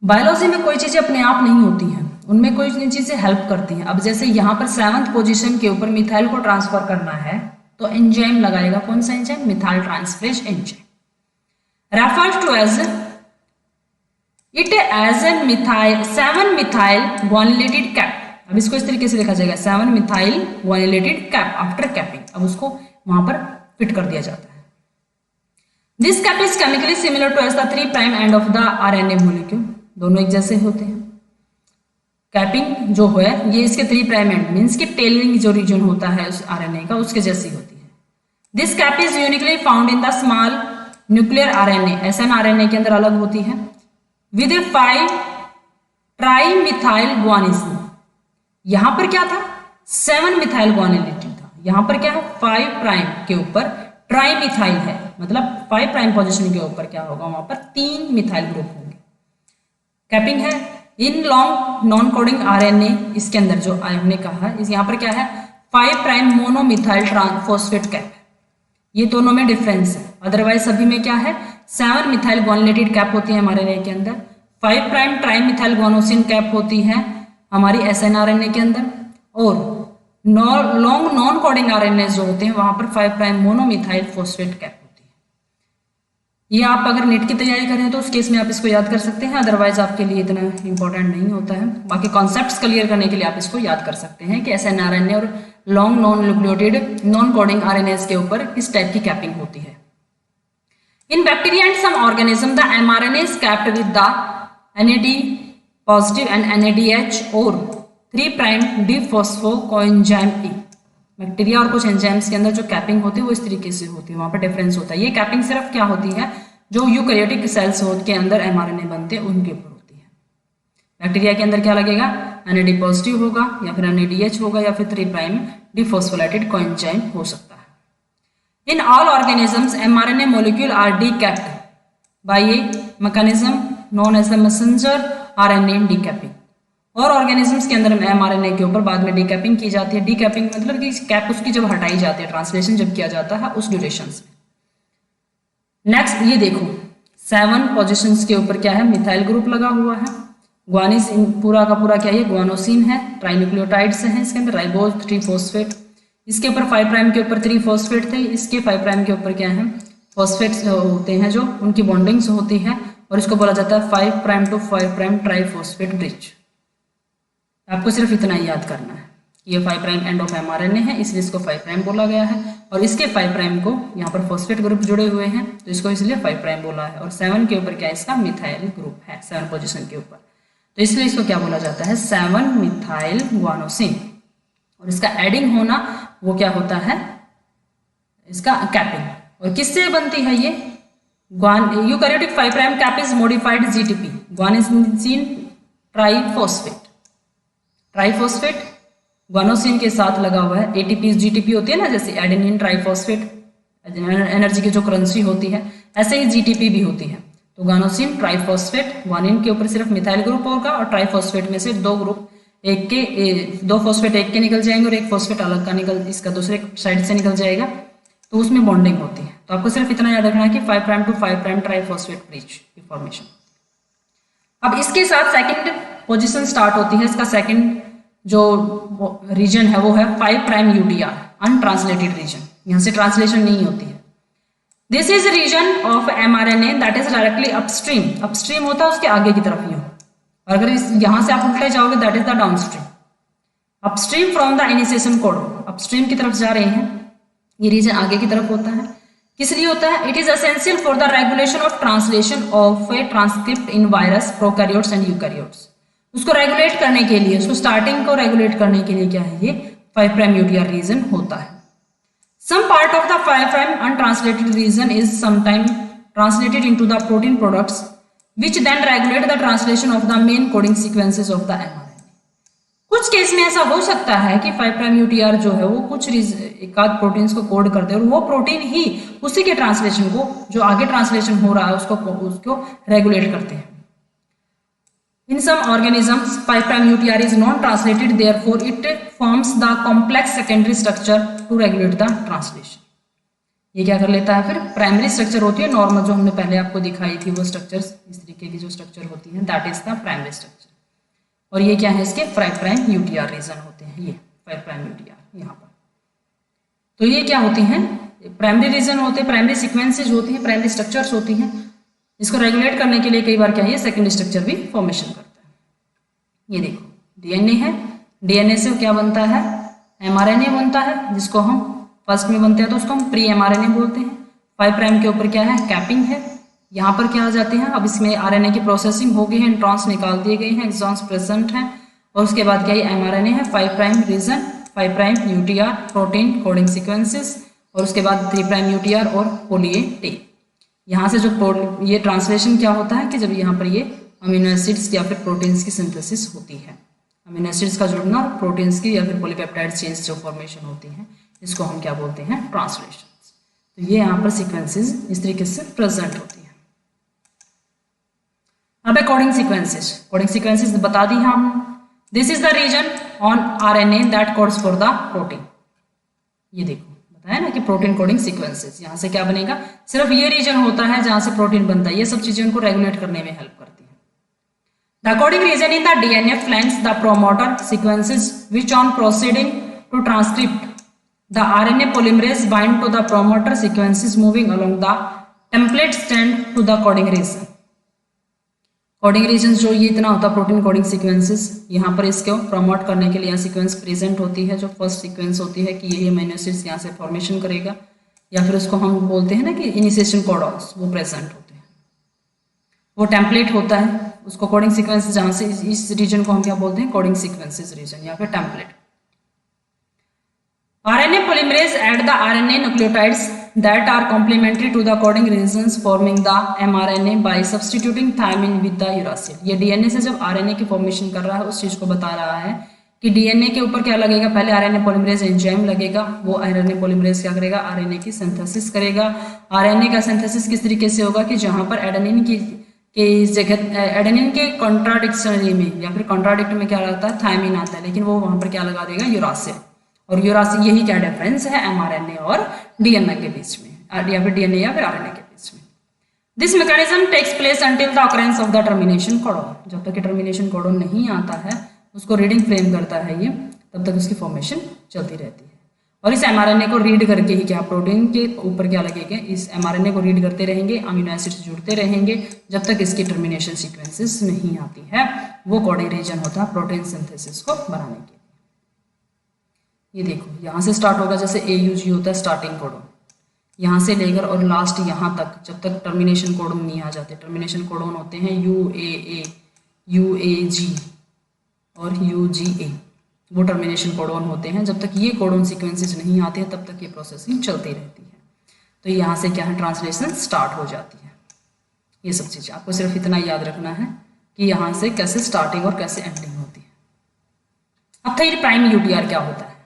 बायोलॉजी में कोई चीजें अपने आप नहीं होती हैं, उनमें कोई चीजें हेल्प करती हैं। अब जैसे यहाँ पर 7th पोजीशन के ऊपर मिथाइल को ट्रांसफर करना है तो एंजाइम लगाएगा, कौन सा enzyme, methyl transferase enzyme. Referred to as it as an methyl 7 methyl guanylated cap. अब इसको इस तरीके से लिखा जाएगा, 7 methyl guanylated cap after capping, अब उसको वहां पर फिट कर दिया जाता है। This cap is chemically similar to as the 3 prime end of the RNA molecule, दोनों एक जैसे होते हैं। कैपिंग जो है ये इसके 3 प्राइम एंड मींस कि टेलिंग जो रीजन होता है उस आरएनए का उसके जैसी होती है। This cap is uniquely found in the small nuclear RNA, SN RNA के अंदर अलग होती है, विद ए 5 ट्राइमिथाइल गुआनिसिन। यहां पर क्या था, 7 मिथाइल गुआनिलेटेड था, यहां पर क्या है 5 प्राइम के ऊपर ट्राइमिथाइल है, मतलब 5 प्राइम पोजीशन के ऊपर क्या होगा, वहां पर 3 मिथाइल ग्रुप होंगे। कैपिंग है in long non coding RNA, इसके अंदर जो हमने कहा है, इस यहाँ पर क्या है 5 प्राइम मोनोमिथाइल ट्रांसफॉस्फेट कैप, ये दोनों में डिफरेंस है। अदरवाइज सभी में क्या है 7 मिथाइल गुआनिलेटेड कैप होती है हमारे आरएनए के अंदर, 5 प्राइम ट्राइमिथाइल गुआनोसिन कैप होती है हमारी एसएनआरएनए के अंदर, और लॉन्ग नॉन कोडिंग आरएनए जो होते हैं वहां पर 5 प्राइम मोनोमिथाइल फॉस्फेट कैप होती है। ये आप अगर नेट की तैयारी करें तो उस केस में आप इसको याद कर सकते हैं, अदरवाइज आपके लिए इतना इंपॉर्टेंट नहीं होता है। बाकी कॉन्सेप्ट्स क्लियर करने के लिए आप इसको याद कर सकते हैं कि एसएनआरएनए और long non nucleotide non coding RNS के ऊपर किस टाइप की कैपिंग होती है। In bacteria and some organism, the mRNA is capped with the NAD positive and NADH or 3' diphosphocoenzyme E। Bacteria और कुछ एंजाइम्स के अंदर जो कैपिंग होती है वो इस तरीके से होती है, वहां पर डिफरेंस होता है। ये कैपिंग सिर्फ क्या होती है, जो यूकैरियोटिक सेल्स के अंदर mRNA बनते हैं उनके ऊपर होती है। बैक्टीरिया के अंदर क्या लगेगा, NAD पॉजिटिव होगा या फिर NADH होगा या फिर 3' डिफॉस्फोलाइटेड कोएंजाइम हो सकता है। In all organisms, mRNA molecule are decapped by a mechanism known as the messenger RNA decapping। और ऑर्गेनिजम्स के अंदर mRNA के ऊपर बाद में डीकैपिंग की जाती है। डीकैपिंग मतलब कि कैप उसकी जब हटाई जाती है, ट्रांसलेशन जब किया जाता है उस ड्यूरेशन में। नेक्स्ट ये देखो 7 पोजीशंस के ऊपर क्या है, मिथाइल ग्रुप लगा हुआ है, गुआनिसिन पूरा का पूरा क्या है, गुआनोसिन है, ट्राइन्यूक्लियोटाइड्स हैं इसके अंदर, राइबोज 3 फॉस्फेट, इसके ऊपर 5 प्राइम के ऊपर 3 फॉस्फेट थे, इसके 5 प्राइम के ऊपर क्या है फॉस्फेट्स होते हैं जो उनकी बॉन्डिंग्स होती है, और इसको बोला जाता है 5 prime to 5 prime triphosphate bridge. आपको सिर्फ इतना ही याद करना है कि ये 5 प्राइम एंड ऑफ एमआरएनए है, इसलिए इसको 5 प्राइम बोला गया है, और इसके 5 प्राइम को यहाँ पर फॉस्फेट ग्रुप जुड़े हुए हैं तो इसको इसलिए 5 प्राइम बोला है, और 7 के ऊपर क्या है, इसका मिथाइल ग्रुप है 7 पोजीशन के ऊपर, तो इसलिए इसको क्या बोला जाता है, 7 मिथाइल गुआनोसिन। और इसका एडिंग होना वो क्या होता है, इसका कैपिंग। और किससे बनती है ये, eukaryotic 5 prime cap is modified GTP guanosine triphosphate. Triphosphate guanosine के साथ लगा हुआ है, एटीपी जीटीपी होती है ना, जैसे एडेनिन ट्राइफॉस्फेट एनर्जी की जो करेंसी होती है, ऐसे ही जीटीपी भी होती है। तो गुआनोसिन ट्राइफॉस्फेट, गुआनिन के ऊपर सिर्फ मिथाइल ग्रुप होगा, और ट्राइफॉस्फेट में से दो ग्रुप दो फॉस्फेट एक के निकल जाएंगे और एक फॉस्फेट अलग का इसका दूसरे साइड से निकल जाएगा, तो उसमें बॉन्डिंग होती है। तो आपको सिर्फ इतना याद रखना है कि 5 prime to 5 prime triphosphate bridge की फॉर्मेशन। अब इसके साथ सेकंड पोजीशन स्टार्ट होती है, इसका सेकंड जो रीजन है वो है 5 प्राइम यूटीआर, अनट्रांसलेटेड रीजन, यहाँ से ट्रांसलेशन नहीं होती है। This is region of mRNA that is directly upstream, upstream होता है उसके आगे की तरफ ही, और अगर यहाँ से आप उल्टे जाओगे that is the downstream. Upstream from the initiation codon, upstream की तरफ जा रहे हैं, ये रीजन आगे की तरफ होता है। किस लिए होता है, it is essential for the regulation of translation of A transcript in virus, prokaryotes and eukaryotes. उसको रेगुलेट करने के लिए, उसको स्टार्टिंग को रेगुलेट करने के लिए क्या है, ये 5 प्राइम यूटीआर रीजन होता है। Some part of the 5 prime untranslated region is sometime translated into the protein products which then regulate the translation of the main coding sequences of the mRNA। कुछ case में ऐसा हो सकता है कि 5 prime UTR जो है वो कुछ एकाध प्रोटीन्स को कोड करते हैं, और वो प्रोटीन ही उसी के ट्रांसलेशन को, जो आगे ट्रांसलेशन हो रहा है उसको रेगुलेट करते हैं। In some organisms 5 prime UTR is non-translated, therefore it forms the complex secondary structure to regulate the translation। ये क्या कर लेता है, फिर प्राइमरी स्ट्रक्चर होती है नॉर्मल, जो हमने पहले आपको दिखाई थी वो स्ट्रक्चर्स, इस तरीके की जो स्ट्रक्चर होती है that is the primary structure. और ये क्या है, इसके 5 प्राइम यूटीआर रीजन होते हैं, ये 5 प्राइम यूटीआर यहाँ पर। तो ये क्या होती हैं, प्राइमरी रीजन होते हैं, प्राइमरी सीक्वेंसेज होती हैं, प्राइमरी स्ट्रक्चर्स होती हैं। इसको रेगुलेट करने के लिए कई बार क्या है, सेकेंडरी स्ट्रक्चर भी फॉर्मेशन करता है। ये देखो डीएनए है, डीएनए से क्या बनता है, एमआरएनए बनता है, जिसको हम फर्स्ट में बनते हैं तो उसको हम प्री एमआरएनए बोलते हैं। 5 प्राइम के ऊपर क्या है, कैपिंग है, यहाँ पर क्या आ जाते हैं, अब इसमें आरएनए की प्रोसेसिंग हो गई है, इंट्रॉन्स निकाल दिए गए हैं, एक्सॉन्स प्रेजेंट हैं, और उसके बाद क्या है, एमआरएनए है, 5 prime region, 5 prime UTR protein coding sequences, और उसके बाद 3 प्राइम यूटीआर और पॉली ए टेन। यहाँ से जो ये ट्रांसलेशन क्या होता है कि जब यहाँ पर ये अमीनो एसिड्स या फिर प्रोटीन्स की सिंथेसिस होती है, अमीनो एसिड्स का जुड़ना, प्रोटीन्स की या फिर पॉलीपेप्टाइड चेन्स जो फॉर्मेशन होती है, इसको हम क्या बोलते हैं, ट्रांसलेशन। तो ये यहाँ पर सीक्वेंसेस इस तरीके से प्रेजेंट होती है। अब है कोडिंग सीक्वेंसेस, कोडिंग सीक्वेंसेस बता दी हम, this is the region on RNA that codes for the protein. ये देखो बताया ना कि प्रोटीन कोडिंग सीक्वेंसेस, यहाँ से क्या बनेगा, सिर्फ ये रीजन होता है जहां से प्रोटीन बनता है, ये सब चीजें उनको रेगुलेट करने में हेल्प करती है। The coding region in the DNA flanks the promoter sequences which on proceeding to transcript the RNA polymerase bind to the promoter sequences moving along the template strand to the coding region। Coding region जो ये इतना होता है protein coding sequences, यहाँ पर इसको promote करने के लिए यहाँ सीक्वेंस प्रेजेंट होती है, जो फर्स्ट सीक्वेंस होती है कि ये अमीनो एसिड्स यहाँ से फॉर्मेशन करेगा, या फिर उसको हम बोलते हैं ना कि इनिशिएशन कोडॉन्स, वो प्रेजेंट होते हैं, वो टेम्पलेट होता है, उसको कोडिंग सीक्वेंस, जहाँ से इस रीजन को हम क्या बोलते हैं, कोडिंग सीक्वेंसेस रीजन या फिर template. RNA polymerase add the RNA nucleotides that are complementary to the coding regions forming the mRNA by substituting thymine with the uracil। ये डीएनए से जब आरएनए की फॉर्मेशन कर रहा है उस चीज को बता रहा है कि डीएनए के ऊपर क्या लगेगा, पहले आरएनए पॉलीमरेज एंजाइम लगेगा, वो आरएनए पॉलीमरेज क्या करेगा, आरएनए की सिंथेसिस करेगा। आरएनए का सिंथेसिस किस तरीके से होगा कि जहां पर एडेनिन की जगह, एडेनिन के कॉन्ट्राडिक्शनरी में या फिर कॉन्ट्राडिक्ट में क्या लगता है, थायमिन आता है, लेकिन वो वहां पर क्या लगा देगा, यूरासिल। और यूरासिल, यही क्या डिफरेंस है एमआरएनए और डीएनए के बीच में, या फिर डीएनए या फिर आरएनए के बीच में। This mechanism takes place until the occurrence of the termination codon. जब तक टर्मिनेशन कोडॉन नहीं आता है, उसको रीडिंग फ्रेम करता है ये, तब तक उसकी फॉर्मेशन चलती रहती है। और इस mRNA को रीड करके ही क्या प्रोटीन के ऊपर क्या लगेगा, इस mRNA को रीड करते रहेंगे, अमीनो एसिड्स जुड़ते रहेंगे जब तक इसकी टर्मिनेशन सीक्वेंसेस नहीं आती है। वो कोडिंग रीजन होता है प्रोटीन सिंथेसिस को बनाने के लिए। ये देखो यहाँ से स्टार्ट होगा, जैसे AUG होता है स्टार्टिंग कोडोन, यहाँ से लेकर और लास्ट यहाँ तक जब तक टर्मिनेशन कोडोन नहीं आ जाते। टर्मिनेशन कोडोन होते हैं UAA, UAG और UGA, वो टर्मिनेशन कोडोन होते हैं। जब तक ये कोडोन सीक्वेंसेस नहीं आते हैं तब तक ये प्रोसेसिंग चलती रहती है। तो यहाँ से क्या है, ट्रांसलेशन स्टार्ट हो जाती है। ये सब चीज़ें आपको सिर्फ इतना याद रखना है कि यहाँ से कैसे स्टार्टिंग और कैसे एंडिंग होती है। अब 3 प्राइम UTR क्या होता है?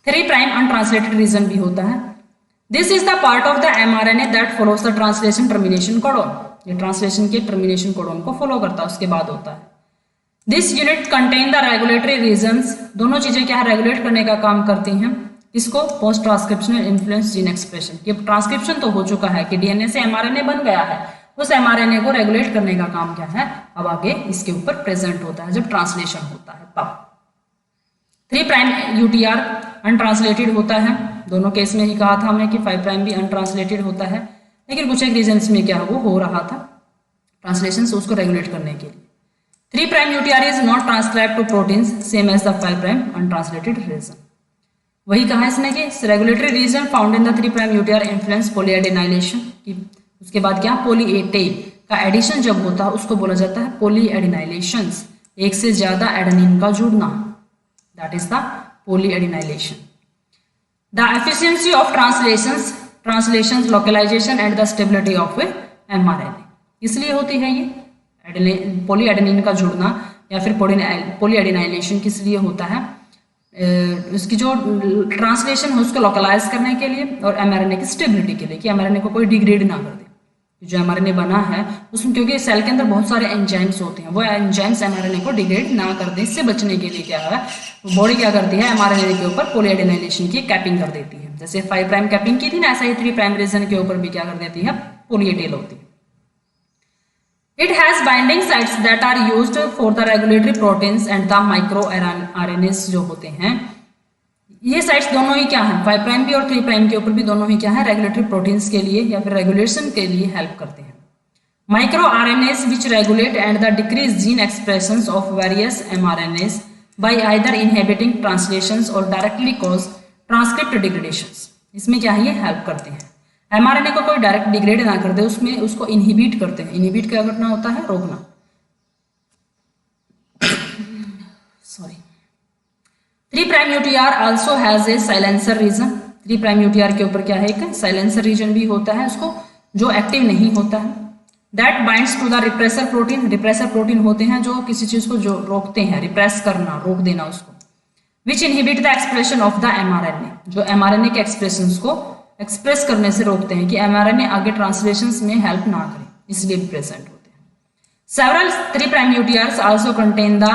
3 प्राइम अनट्रांसलेटेड रीजन भी होता है। This is the part of the mRNA that follows the translation termination codon. ये ट्रांसलेशन के टर्मिनेशन कोडोन को फॉलो करता है, उसके बाद होता है। This unit contain the regulatory regions, दोनों चीजें क्या है, रेगुलेट करने का काम करती हैं। इसको post transcriptional influence gene expression, ये ट्रांसक्रिप्शन तो हो चुका है कि DNA से mRNA बन गया है, उस mRNA को रेगुलेट करने का काम क्या है, अब आगे इसके ऊपर प्रेजेंट होता है जब ट्रांसलेशन होता है तब। 3 प्राइम UTR अनट्रांसलेटेड होता है, दोनों केस में ही कहा था हमने कि 5 प्राइम भी अनट्रांसलेटेड होता है, लेकिन कुछ एक रीजन्स में क्या वो हो रहा था ट्रांसलेशन से उसको रेगुलेट करने के लिए। 3 prime UTR is not transcribed to proteins same as the 5 prime untranslated region। वही कहा है इसने कि regulatory region found in the 3 prime UTR influence polyadenylation की, उसके बाद क्या पॉली ए टेल का एडिशन जब होता है उसको बोला जाता है पॉलीएडेनाइलेशन, एक से ज्यादा एडेनिन का जुड़ना, that is the polyadenylation. The efficiency of translations localization and the stability of mRNA, इसलिए होती है ये पॉलीएडेनिन का जुड़ना या फिर पॉलीएडेनाइलेशन किस लिए होता है, उसकी जो ट्रांसलेशन है उसको लोकलाइज करने के लिए और mRNA की स्टेबिलिटी के लिए कि mRNA को कोई डिग्रेड ना कर दे। जो mRNA बना है उसमें, क्योंकि सेल के अंदर बहुत सारे एंजाइम्स होते हैं, वो एंजाइम्स mRNA को डिग्रेड ना कर दे, इससे बचने के लिए क्या है बॉडी क्या करती है, mRNA के ऊपर पॉलीएडेनाइलेशन की कैपिंग कर देती है। जैसे 5 प्राइम कैपिंग की थी ना, ऐसा ही 3 प्राइम रीजन के ऊपर भी क्या कर देती है, पॉलीएडेल होती है। It has binding sites that are used for the regulatory proteins and the microRNAs जो होते हैं। ये साइट्स दोनों ही क्या हैं, 5 प्राइम भी और 3 प्राइम के ऊपर भी दोनों ही क्या है, रेगुलेटरी प्रोटीन्स के लिए या फिर रेगुलेशन के लिए हेल्प करते हैं। microRNAs which regulate and the decrease gene expressions of various mRNAs by either inhibiting translations or directly cause transcript degradations। इसमें क्या है, ये हेल्प करते हैं। mRNA को कोई डायरेक्ट डिग्रेड ना कर दे, उसमें उसको इनहिबिट करते हैं। इनहिबिट क्या करना होता है, रोकना। Sorry. 3 prime UTR also has a silencer region. 3 prime UTR के ऊपर क्या है, एक साइलेंसर रीजन भी होता है, उसको जो एक्टिव नहीं होता है। That binds to the repressor protein. Repressor protein होते हैं जो किसी चीज को जो रोकते हैं, रिप्रेस करना, रोक देना उसको। Which inhibit the expression of the mRNA, जो mRNA के एक्सप्रेशन को एक्सप्रेस करने से रोकते हैं कि mRNA आगे ट्रांसलेशंस में हेल्प ना करे, इसलिए भी प्रेजेंट होते हैं। Several 3 prime UTRs also contain the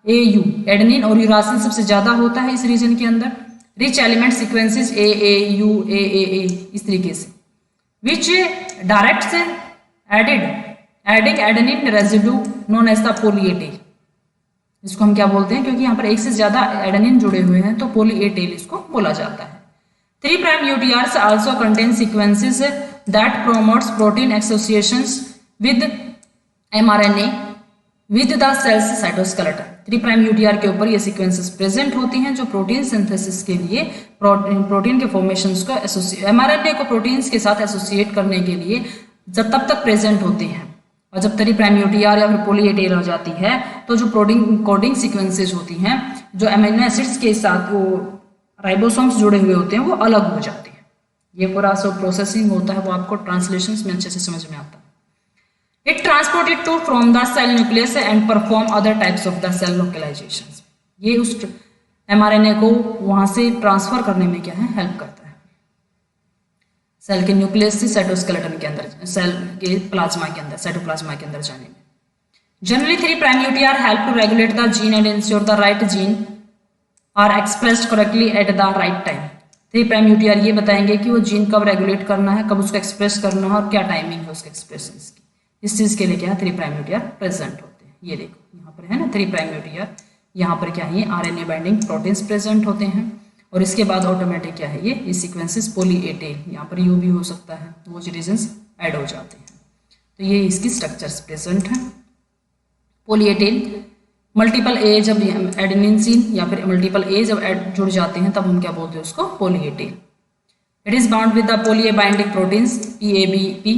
AU, adenine और यूरासिल सबसे ज्यादा होता है इस रीजन के अंदर। Rich element sequences AAU, AAA इस तरीके से, विच डायरेक्ट से adding adenine residue known as the poly A tail. इसको हम क्या बोलते हैं, क्योंकि यहाँ पर एक से ज्यादा एडेनिन जुड़े हुए हैं तो पॉली ए टेल इसको बोला जाता है। 3 prime UTRs also contain sequences that promotes protein associations with mRNA with the cell's cytoskeleton। 3 prime UTR के ऊपर ये सीक्वेंसेस प्रेजेंट होती हैं जो प्रोटीन सिंथेसिस के लिए प्रोटीन के फॉर्मेशंस को mRNA को प्रोटीन्स के साथ एसोसिएट करने के लिए जब तब तक प्रेजेंट होते हैं। और जब 3 प्राइम UTR या फिर पॉली ए टेल हो जाती है तो जो प्रोटीन कोडिंग सीक्वेंसेज होती हैं जो अमीनो एसिड्स के साथ वो राइबोसोम्स जुड़े हुए होते हैं वो अलग हो जाते हैं। ये पूरा जो प्रोसेसिंग होता है वो आपको ट्रांसलेशंस में अच्छे से समझ में आता है। It transported to from the cell nucleus and perform other types of the cell localizations. ये उस mRNA को वहां से ट्रांसफर करने में क्या है, हेल्प करता है। सेल के न्यूक्लियस से साइटोस्केलेटन के अंदर, सेल के प्लाज्मा के अंदर, साइटोप्लाज्मा के अंदर जाने में। Generally 3 prime UTR help to regulate the gene and ensure the right gene are expressed correctly at the right time. 3 prime UTR ये बताएंगे कि वो जीन कब रेगुलेट करना है, कब उसको एक्सप्रेस करना है और क्या टाइमिंग है उसके एक्सप्रेशन की। इस चीज के लिए क्या है 3 प्राइम UTR प्रेजेंट होते हैं। ये देखो यहाँ पर है ना 3 प्राइम UTR, यहाँ पर क्या है RNA बाइंडिंग प्रोटीन्स प्रेजेंट होते हैं और इसके बाद ऑटोमेटिक क्या है ये सीक्वेंसेस पॉली ए टेल, यहाँ पर यू भी हो सकता है, वो रीजन्स ऐड हो जाते हैं। तो ये इसकी स्ट्रक्चर्स प्रेजेंट है। पॉली ए टेल मल्टीपल ए जब एडेनिन या फिर मल्टीपल ए जब जुड़ जाते हैं तब हम क्या बोलते हैं उसको poly A tail. It is bound with the poly A binding proteins PABP,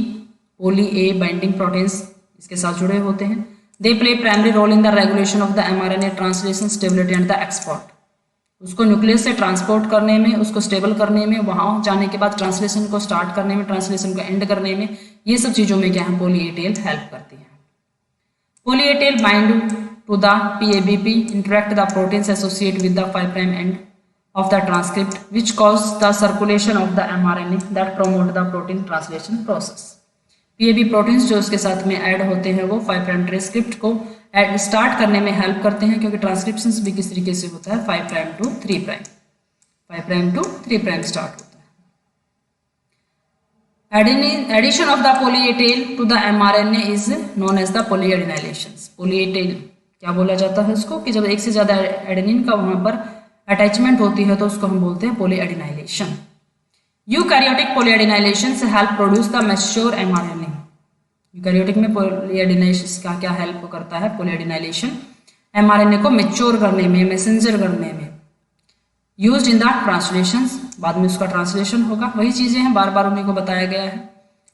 poly A binding proteins इसके साथ जुड़े होते हैं। They play primary role in the regulation of the mRNA translation stability and the export, उसको nucleus से transport करने में, उसको स्टेबल करने में, वहां जाने के बाद ट्रांसलेशन को स्टार्ट करने में, ट्रांसलेशन को एंड करने में, ये सब चीज़ों में क्या है पॉली ए टेल हेल्प करती है। Poly A tail bind to the PABP, interact the proteins associated with the 5' end of the transcript which cause the circulation of the mRNA that promote the protein translation process। PAB proteins जो उसके साथ में add होते हैं वो 5' transcript को start करने में हेल्प करते हैं, क्योंकि ट्रांसक्रिप्शन भी किस तरीके से होता है 5' to 3', 5' to 3' स्टार्ट होता है। Addition of the poly A tail to the mRNA is known as the polyadenylation। poly A tail क्या बोला जाता है उसको कि जब एक से ज्यादा एडेनिन का वहां पर अटैचमेंट होती है तो उसको हम बोलते हैं पॉलीएडेनाइलेशन। यूकैरियोटिक पॉलीएडेनाइलेशन से help produce the mature mRNA। Eukaryotic में पॉलीएडेनाइलेशन का क्या हेल्प करता है पॉलीएडेनाइलेशन mRNA को मैच्योर करने में, मैसेंजर करने में। यूज्ड इन द ट्रांसलेशन, बाद में उसका ट्रांसलेशन होगा, वही चीजें हैं, बार बार उन्हीं को बताया गया है।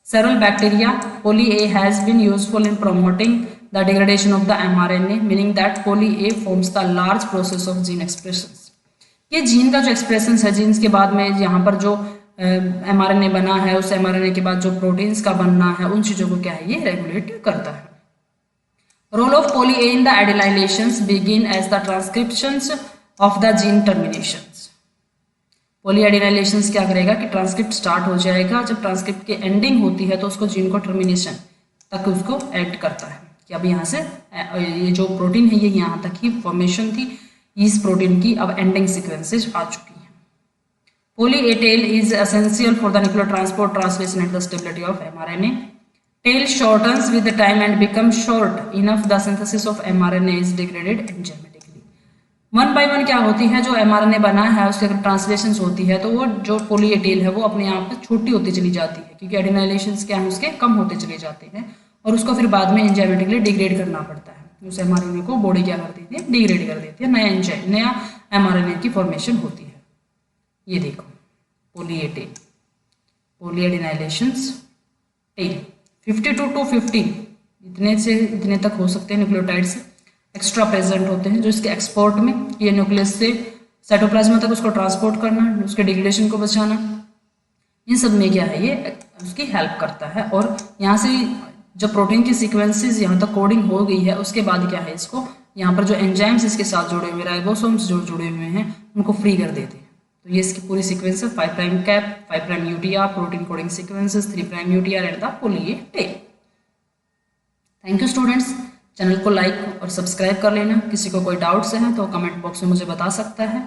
Several bacteria poly A has been useful in promoting the degradation of the mRNA, meaning that poly A forms the large process of gene expressions। ये जीन का जो एक्सप्रेशन है, जीन्स के बाद में यहाँ पर जो mRNA बना है, उस mRNA के बाद जो प्रोटीन्स का बनना है, उन चीजों को क्या है ये रेगुलेट करता है। Role of poly A in the adenylations begin as the transcriptions of the gene terminations। पॉलीएडेनाइलेशन क्या करेगा कि ट्रांसक्रिप्ट स्टार्ट हो जाएगा, जब ट्रांसक्रिप्ट की एंडिंग होती है तो उसको जीन को टर्मिनेशन तक उसको ऐड करता है कि अब यहाँ से ये जो प्रोटीन है ये यहाँ तक ही फॉर्मेशन थी, इस प्रोटीन की अब एंडिंग सीक्वेंसेज आ चुकी है। Poly A tail is essential for the nuclear transport, translation and the stability of mRNA। Tail shortens with the time and becomes short enough the synthesis of mRNA is degraded enzymatically। One by one क्या होती है, जो mRNA बना है उसकी अगर translation होती है तो वो जो पॉली ए टेल है वो अपने आप छोटी होती चली जाती है, क्योंकि एडेनाइलेशन क्या है उसके कम होते चले जाते हैं और उसको फिर बाद में एंजाइमेटिकली डिग्रेड करना पड़ता है। उस mRNA को बॉडी क्या कर देती है डिग्रेड कर देती है, नया mRNA की फॉर्मेशन होती है। ये देखो poly A tail, polyadenylation tail 52 to 50 इतने से इतने तक हो सकते हैं न्यूक्लियोटाइड्स एक्स्ट्रा प्रेजेंट होते हैं, जो इसके एक्सपोर्ट में ये न्यूक्लियस से साइटोप्लाज्मा तक उसको ट्रांसपोर्ट करना, उसके डिग्रेडेशन को बचाना, इन सब में क्या है ये उसकी हेल्प करता है। और यहाँ से जब प्रोटीन की सीक्वेंसेस यहाँ तक कोडिंग हो गई है उसके बाद क्या है इसको यहाँ पर जो एंजाइम्स इसके साथ जुड़े हुए, राइबोसोम्स जो जुड़े हुए हैं उनको फ्री कर देते हैं। तो ये इसकी पूरी सीक्वेंस है 5' cap, 5' UTR, protein coding sequences, 3' UTR and the poly A tail. Thank you students, channel को लाइक और सब्सक्राइब कर लेना। किसी को कोई डाउट्स है तो कमेंट बॉक्स में मुझे बता सकता है।